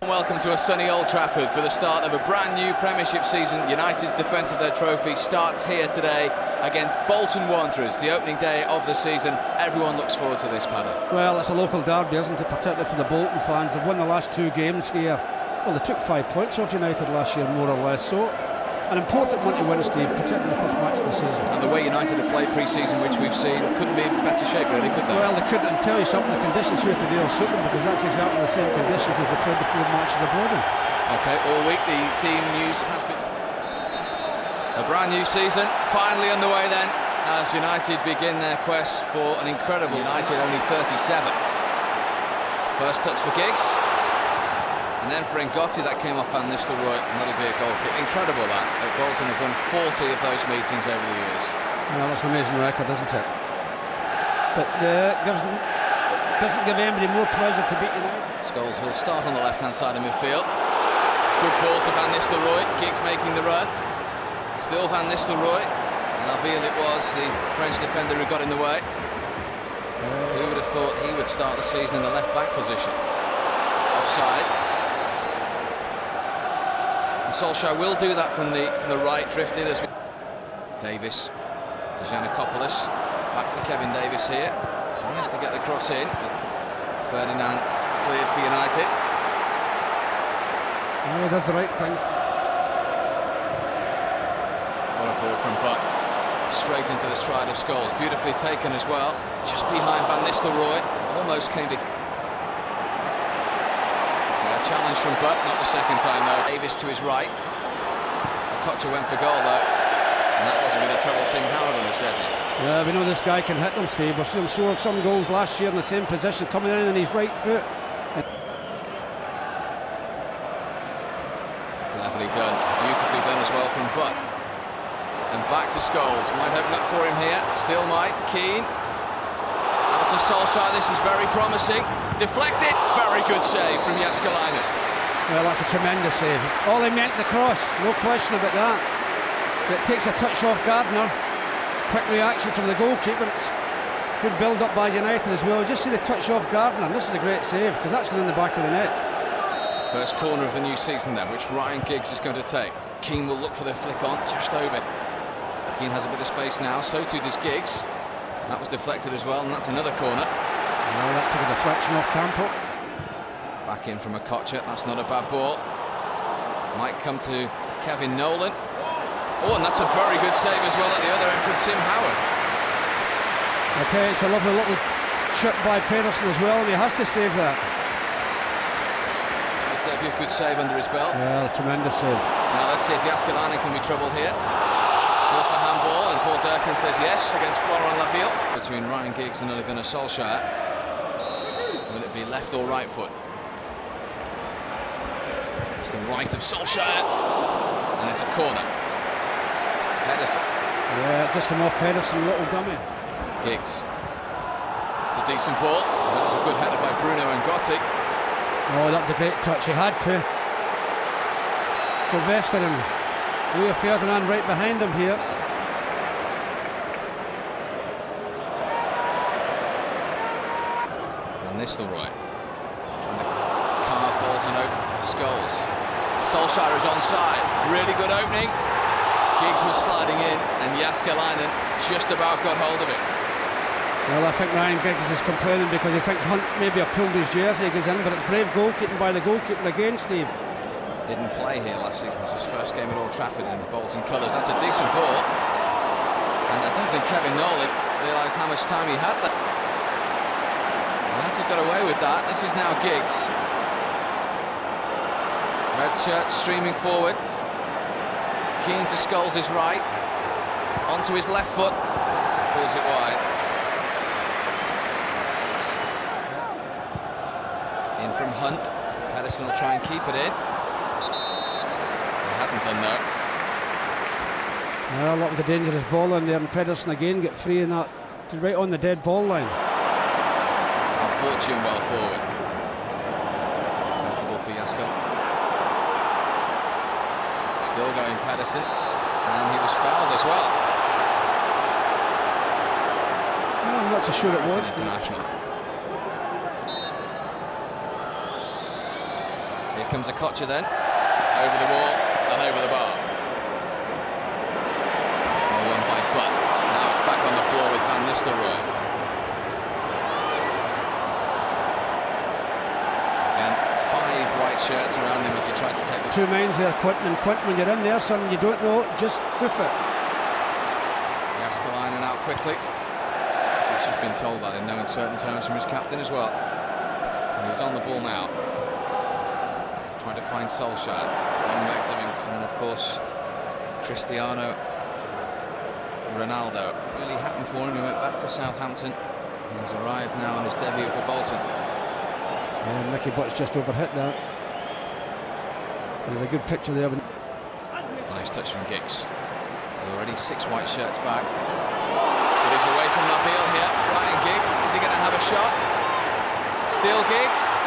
Welcome to a sunny Old Trafford for the start of a brand new Premiership season. United's defence of their trophy starts here today against Bolton Wanderers, the opening day of the season. Everyone looks forward to this, Paddy. Well, it's a local derby, isn't it, particularly for the Bolton fans. They've won the last two games here. Well, they took 5 points off United last year, more or less, so an important one to win, Steve, particularly the first match of the season. And the way United have played pre-season, which we've seen, couldn't be in better shape, really, could they? Well, they couldn't, and tell you something, the conditions here today will suit them, because that's exactly the same conditions as they played before matches abroad in. OK, all week the team news has been... A brand new season, finally underway then, as United begin their quest for an incredible United, only 37. First touch for Giggs. And then for Ngotti, that came off Van Nistelrooy, and that'll be a goal kick. Incredible that Bolton have won 40 of those meetings over the years. Well, that's an amazing record, isn't it? But doesn't give anybody more pleasure to beat United. Scholes will start on the left-hand side of midfield. Good ball to Van Nistelrooy. Giggs making the run. Still Van Nistelrooy. Laville it was, the French defender who got in the way. Who would have thought he would start the season in the left-back position? Offside. And Solskjaer will do that from the right, drifted as we... Davis to Giannakopoulos, back to Kevin Davis here. He has to get the cross in, but Ferdinand cleared for United. Yeah, he does the right things. What a ball from Butt, straight into the stride of Scholes, beautifully taken as well, just behind Van Nistelrooy, almost came to... Challenge from Butt, not the second time though. Davis to his right. Kocha went for goal though, and that wasn't going to trouble Tim Howard on his head. Yeah, we know this guy can hit them, Steve. We've seen him score some goals last year in the same position, coming in on his right foot. Cleverly done, beautifully done as well from Butt. And back to Scholes, might open up for him here, still might. Keane. Out to Solskjaer, this is very promising. Deflected, very good save from Jääskeläinen. Well, that's a tremendous save. All he meant the cross, no question about that. It takes a touch off Gardner. Quick reaction from the goalkeeper. It's good build up by United as well. Just see the touch off Gardner. This is a great save because that's going in the back of the net. First corner of the new season then, which Ryan Giggs is going to take. Keane will look for the flick on, just over. Keane has a bit of space now, so too does Giggs. That was deflected as well, and that's another corner. Well, that took a deflection off Campo. Back in from a Kocha, that's not a bad ball. Might come to Kevin Nolan. Oh, and that's a very good save as well at the other end from Tim Howard. I tell you, it's a lovely little shot by Pedersen as well, and he has to save that. That'll be a good save under his belt. Yeah, a tremendous save. Now let's see if Jääskeläinen can be troubled here. Goes for handball, and Paul Durkin says yes against Florent Laville. Between Ryan Giggs and Ole Gunnar Solskjaer. Will it be left or right foot? It's the right of Solskjaer, and it's a corner. Pedersen. Yeah, just come off Pedersen, little dummy. Giggs. It's a decent ball. That was a good header by Bruno Ngotti. Oh, that was a great touch. He had to. Sylvester and Rio Ferdinand right behind him here. And Nistelrooy trying to carve Bolton open. Scholes. Solskjaer is onside. Really good opening. Giggs was sliding in, and Jääskeläinen just about got hold of it. Well, I think Ryan Giggs is complaining because he thinks Hunt maybe have pulled his jersey against him, but it's brave goalkeeping by the goalkeeper again, Steve. Didn't play here last season. This is his first game at Old Trafford in Bolton colours. That's a decent ball. And I don't think Kevin Nolan realised how much time he had there. United got away with that. This is now Giggs. Red shirt streaming forward. Keane to Scholes' right. Onto his left foot. Pulls it wide. In from Hunt. Pedersen will try and keep it in. Hadn't done that. Well, that was a dangerous ball in there, and Pedersen again get free in that, right on the dead ball line. Our fortune well forward. Comfortable for Jääskeläinen. Still going Pedersen, and he was fouled as well. Well, I'm not so sure it was. International. Here Here comes Okocha then, over the wall and over the bar. Well won by Butt. Now it's back on the floor with Van Nistelrooy. And 5 white shirts around him as he tried to take the... 2 minds there, Quinton, and Quinton, when you're in there, son, you don't know, just hoof it. Jaskalainen out quickly. He's just been told that in no uncertain terms from his captain as well. And he's on the ball now. Trying to find Solskjaer. Long legs of him, and then of course Cristiano Ronaldo. Really happened for him. He went back to Southampton and he's arrived now on his debut for Bolton. Yeah, Mickey Butt's just overhit that. There's a good picture there. Nice touch from Giggs. Already 6 white shirts back. But he's away from the field here. Ryan Giggs, is he going to have a shot? Still Giggs.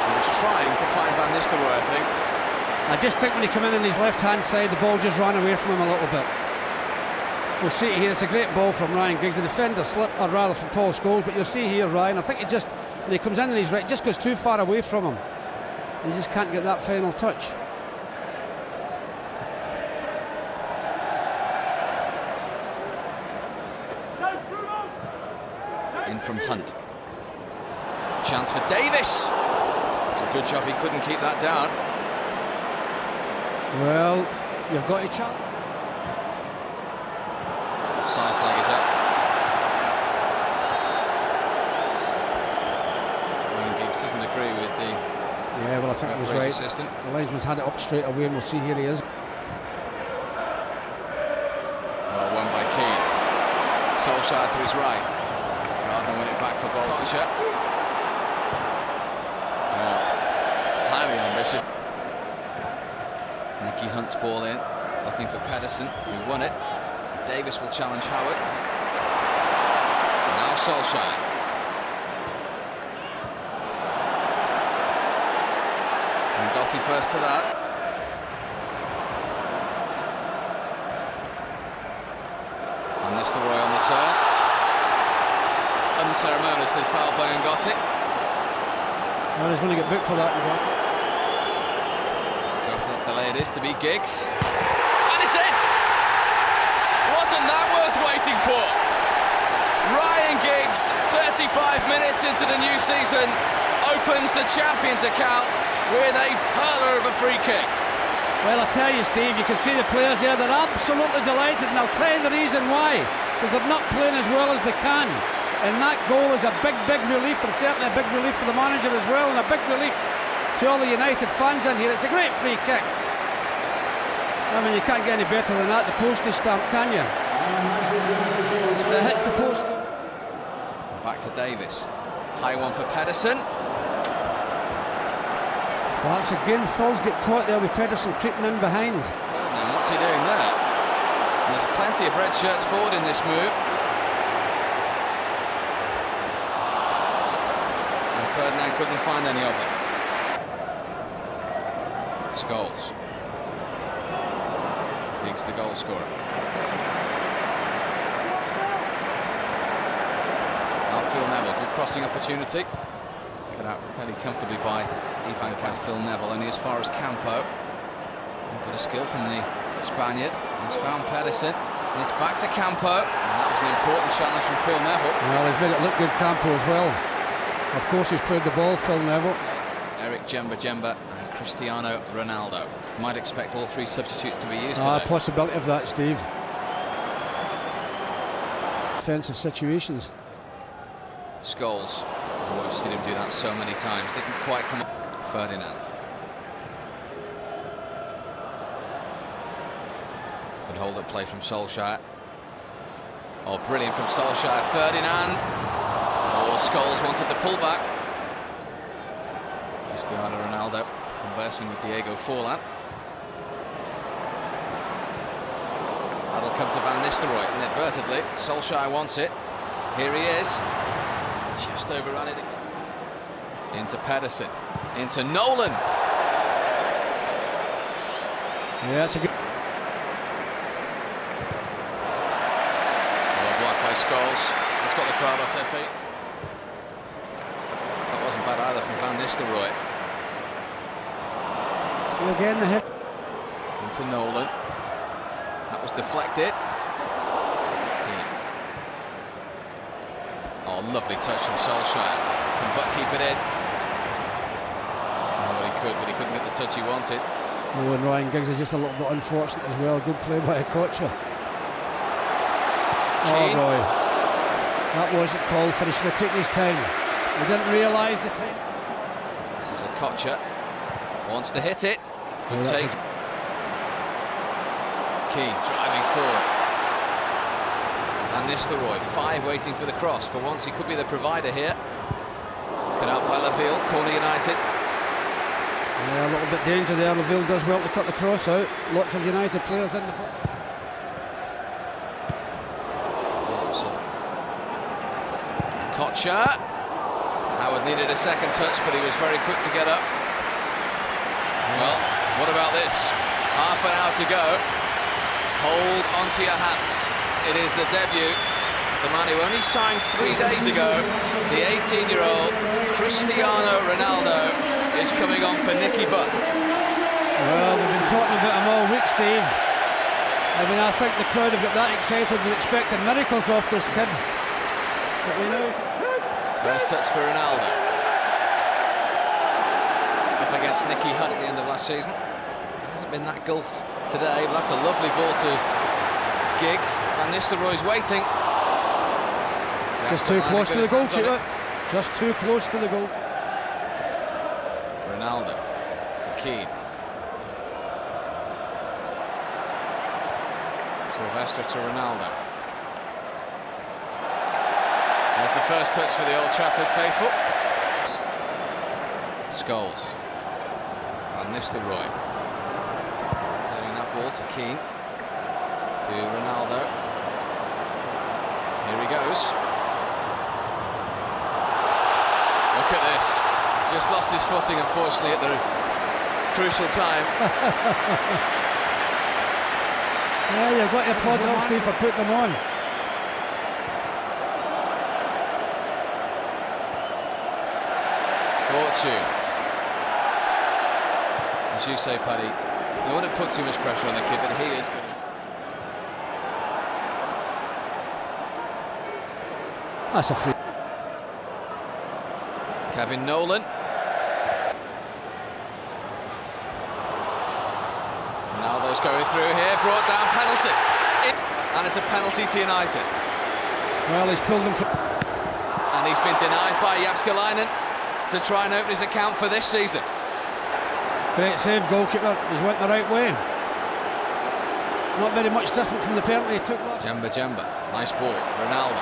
He was trying to find Van Nistelrooy, I think. I just think when he came in on his left-hand side, the ball just ran away from him a little bit. We'll see here, it's a great ball from Ryan Giggs. The defender slipped, or rather from Paul Scholes, but you'll see here, Ryan, I think it just, when he comes in on his right, just goes too far away from him. He just can't get that final touch. In from Hunt. Chance for Davis. It's a good job he couldn't keep that down. Well, you've got a chance. Offside flag is up. Ryan Giggs doesn't agree with the... Yeah, well, I think he was right. Assistant. The linesman's had it up straight away, and we'll see here he is. Well won by Keane. Solskjaer to his right. Gardner win it back for Bolton. Highly ambitious. Nicky Hunt's ball in, looking for Pedersen, who won it. Davis will challenge Howard. Now Solskjaer. And Gotti first to that. And Nistelrooy on the turn. Unceremoniously fouled by Ngotti. Well, he's going to get booked for that, Ngotti. So if that delay it is to be Giggs. And it's in! Wasn't that worth waiting for? Ryan Giggs, 35 minutes into the new season, opens the Champions account with a hurler of a free kick. Well, I tell you, Steve, you can see the players here, they're absolutely delighted, and I'll tell you the reason why. Because they're not playing as well as they can. And that goal is a big, big relief, and certainly a big relief for the manager as well, and a big relief to all the United fans in here. It's a great free kick. I mean, you can't get any better than that, the postage stamp, can you? It hits the post. Back to Davis. High one for Pedersen. Well, that's again, Foles get caught there with Pedersen creeping in behind. Ferdinand, what's he doing there? And there's plenty of red shirts forward in this move. And Ferdinand couldn't find any of them. Scholes. Giggs the goal scorer. Now Phil Neville, good crossing opportunity. Cut out fairly comfortably by Ivan Phil Neville, only as far as Campo. Got a skill from the Spaniard. He's found Pedersen, and it's back to Campo. And that was an important challenge from Phil Neville. Well, he's made it look good, Campo, as well. Of course, he's played the ball, Phil Neville. Eric Jemba and Cristiano Ronaldo. Might expect all 3 substitutes to be used A today. possibility of that, Steve. Defensive situations. Scholes. Oh, we've seen him do that so many times. Didn't quite come up. Ferdinand. Good hold-up play from Solskjaer. Oh, brilliant from Solskjaer. Ferdinand. Oh, Scholes wanted the pullback. Cristiano Ronaldo conversing with Diego Forlan. That'll come to Van Nistelrooy inadvertently. Solskjaer wants it. Here he is. Just overrun it. Into Pedersen. Into Nolan. Yeah, it's a good... Well, blocked by Scholes. It's got the crowd off their feet. That wasn't bad either from Van Nistelrooy. So again, the hit. Into Nolan. That was deflected. Oh, lovely touch from Solskjaer. Can Butt keep it in? Oh, well, he could, but he couldn't get the touch he wanted. Oh, and Ryan Giggs is just a little bit unfortunate as well. Good play by Okocha. Oh boy, that wasn't called for. He should have taken his time. He didn't realise the time. This is Okocha. Wants to hit it. Good take. Keane driving forward. And Nistelrooy, 5 waiting for the cross. For once he could be the provider here. Cut out by Laville, corner United. Yeah, a little bit danger there. Laville does well to cut the cross out. Lots of United players in the box. Kocha. Howard needed a second touch, but he was very quick to get up. Well, what about this? Half an hour to go. Hold onto your hats. It is the debut. The man who only signed 3 days ago, the 18-year-old Cristiano Ronaldo, is coming on for Nicky Butt. Well, we've been talking about him all week, Steve. I mean, I think the crowd have got that excited and expecting miracles off this kid. But we know. First touch for Ronaldo. Up against Nicky Hutt at the end of last season. Hasn't been that gulf today, but that's a lovely ball to Giggs. Van Nistelrooy's waiting. Just too close to the goalkeeper. Just too close to the goal. Ronaldo to Keane. Sylvester to Ronaldo. There's the first touch for the Old Trafford faithful. Scholes. Van Nistelrooy. Clearing that ball to Keane. To Ronaldo. Here he goes. Look at this. Just lost his footing, unfortunately, at the crucial time. Yeah, you've got your applaud them, Steve, for putting them on. Fortune. As you say, Paddy, they wouldn't put too much pressure on the kid, but he is good. That's a free. Kevin Nolan. Ronaldo's going through here, brought down, penalty. And it's a penalty to United. Well, he's pulled them from. And he's been denied by Jääskeläinen to try and open his account for this season. Great save, goalkeeper. He's went the right way. Not very much different from the penalty he took last. Jemba. Nice ball. Ronaldo.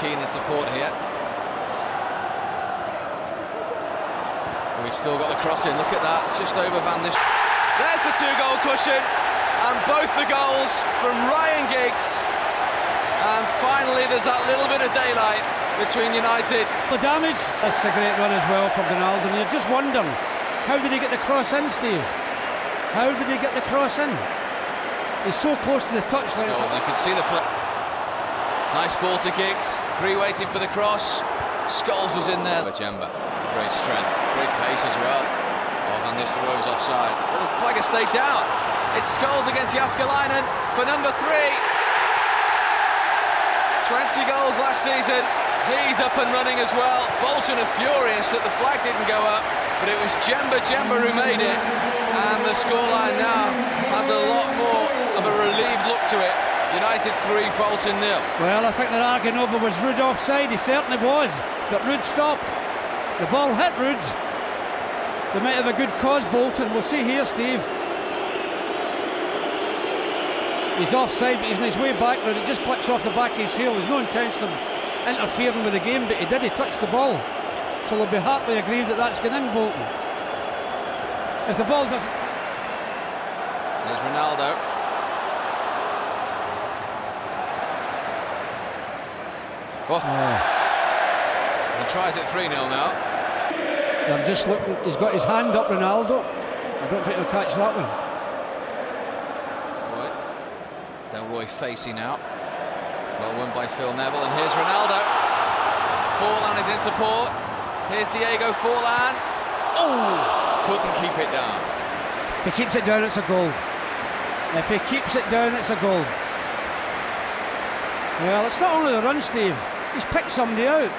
Keen in support here. We've still got the cross in. Look at that. Just over Van Nistelrooy. There's the 2-goal cushion. And both the goals from Ryan Giggs. And finally, there's that little bit of daylight between United. The damage. That's a great run as well from Ronaldo. And you're just wondering, how did he get the cross in, Steve? How did he get the cross in? He's so close to the touchline. You can see the play. Nice ball to Giggs. 3 waiting for the cross. Scholes was in there. Jemba. Great strength. Great pace as well. Oh, Van Nistelrooy was offside. Oh, the flag has stayed down. It's Scholes against Jääskeläinen for number 3. 20 goals last season. He's up and running as well. Bolton are furious that the flag didn't go up, but it was Jemba who made it. And the scoreline now has a lot more of a relieved look to it. United 3, Bolton 0. Well, I think they're arguing over was Ruud offside. He certainly was, but Ruud stopped. The ball hit Ruud. They might have a good cause, Bolton. We'll see here, Steve. He's offside, but he's on his way back. It just clicks off the back of his heel. There's no intention of interfering with the game, but he did. He touched the ball. So they'll be heartily aggrieved that that's gone in, Bolton. If the ball doesn't... There's Ronaldo. He tries it 3-0 now. I'm just looking, he's got his hand up, Ronaldo. I don't think he'll catch that one. Delroy facing out. Well won by Phil Neville, and here's Ronaldo. Forlan is in support. Here's Diego Forlan. Oh! Couldn't keep it down. If he keeps it down, it's a goal. If he keeps it down, it's a goal. Well, it's not only the run, Steve. He's picked somebody out.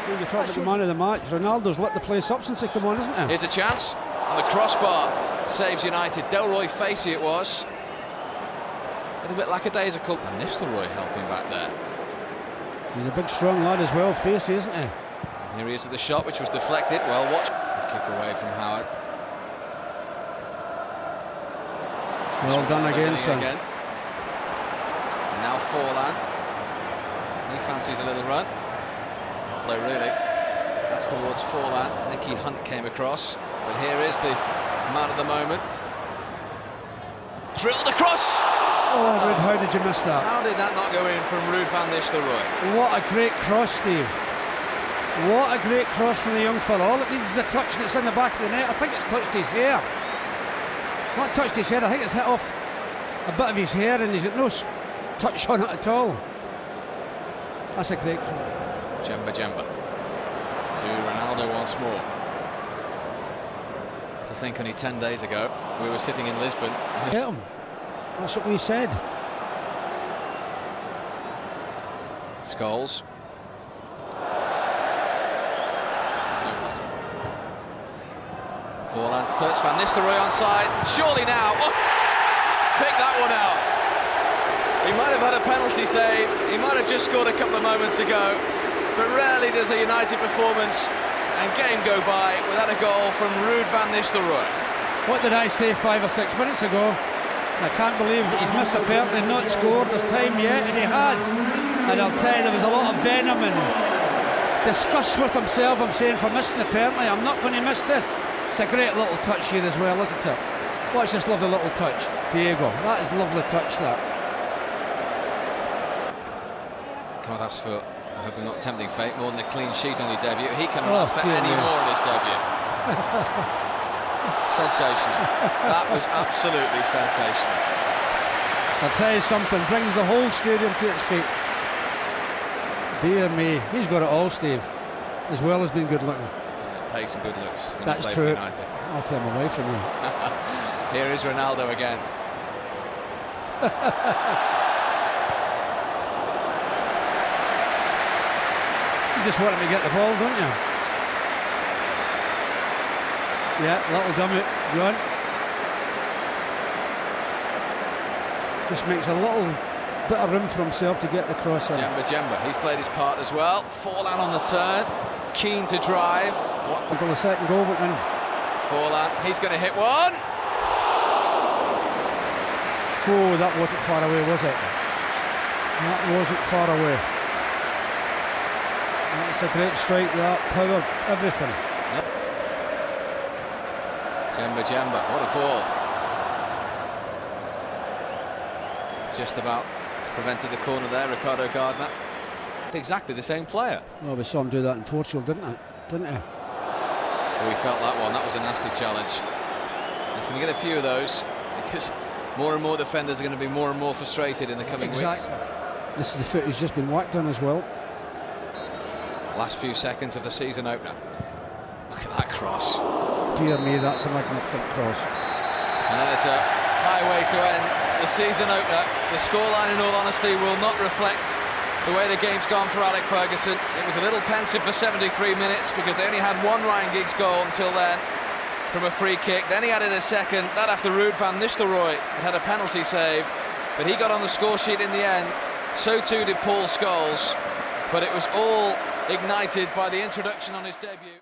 Steve, you're talking about the man of the match. Ronaldo's lit the place up since he came on, isn't he? Here's a chance. And the crossbar saves United. Delroy Facey it was. A little bit lackadaisical. And Nistelrooy helping back there. He's a big, strong lad as well, Facey, isn't he? Here he is with the shot, which was deflected. Well watched. Kick away from Howard. Well done again, son. And now Forlan. He fancies a little run. No, really. That's towards Forlan. Nicky Hunt came across. But here is the man of the moment. Drilled across! Oh, Ruud, how did you miss that? How did that not go in from Ruud van Nistelrooy? What a great cross, Steve. What a great cross from the young fella. All it needs is a touch and it's in the back of the net. I think it's touched his hair. Not touched his hair, I think it's hit off a bit of his hair and he's got no touch on it at all. That's a great cross. Jemba to Ronaldo once more. To think only 10 days ago we were sitting in Lisbon. Get him. That's what we said. Scholes. Forlan's touch, Van Nistelrooy onside. Surely now. Oh, pick that one out. He might have had a penalty save. He might have just scored a couple of moments ago. But rarely does a United performance and game go by without a goal from Ruud van Nistelrooy. What did I say 5 or 6 minutes ago? I can't believe he's missed a penalty and not scored. There's time yet, and he has. And I'll tell you, there was a lot of venom and disgust with himself, I'm saying, for missing the penalty. I'm not going to miss this. It's a great little touch here as well, isn't it? Watch this lovely little touch. Diego, that is a lovely touch, that. Can't ask for, I hope I'm not tempting fate, more than a clean sheet on your debut. He cannot ask for any more in his debut. Sensational. That was absolutely sensational. I'll tell you something, brings the whole stadium to its feet. Dear me, he's got it all, Steve, as well as being good looking. Pace and good looks. That's true. I'll take him away from you. Here is Ronaldo again. You just want him to get the ball, don't you? Yeah, little dummy, go on. Just makes a little bit of room for himself to get the cross in. Jemba, he's played his part as well. Forlan on the turn, keen to drive. Until the second goal went in. Forlan, he's going to hit one. Oh, that wasn't far away, was it? That wasn't far away. That's a great strike, that power, everything. Jemba, what a ball. Just about prevented the corner there, Ricardo Gardner. Exactly the same player. Well, we saw him do that in Portugal, didn't he? We felt that one. That was a nasty challenge. He's going to get a few of those because more and more defenders are going to be more and more frustrated in the coming weeks. This is the foot he's just been whacked on as well. Last few seconds of the season opener. Look at that cross. Dear me, that's a magnificent cross. And then it's a highway to end the season opener. The scoreline, in all honesty, will not reflect the way the game's gone for Alec Ferguson. It was a little pensive for 73 minutes because they only had one Ryan Giggs goal until then from a free kick. Then he added a second, that after Ruud van Nistelrooy had a penalty save, but he got on the score sheet in the end. So too did Paul Scholes, but it was all ignited by the introduction on his debut.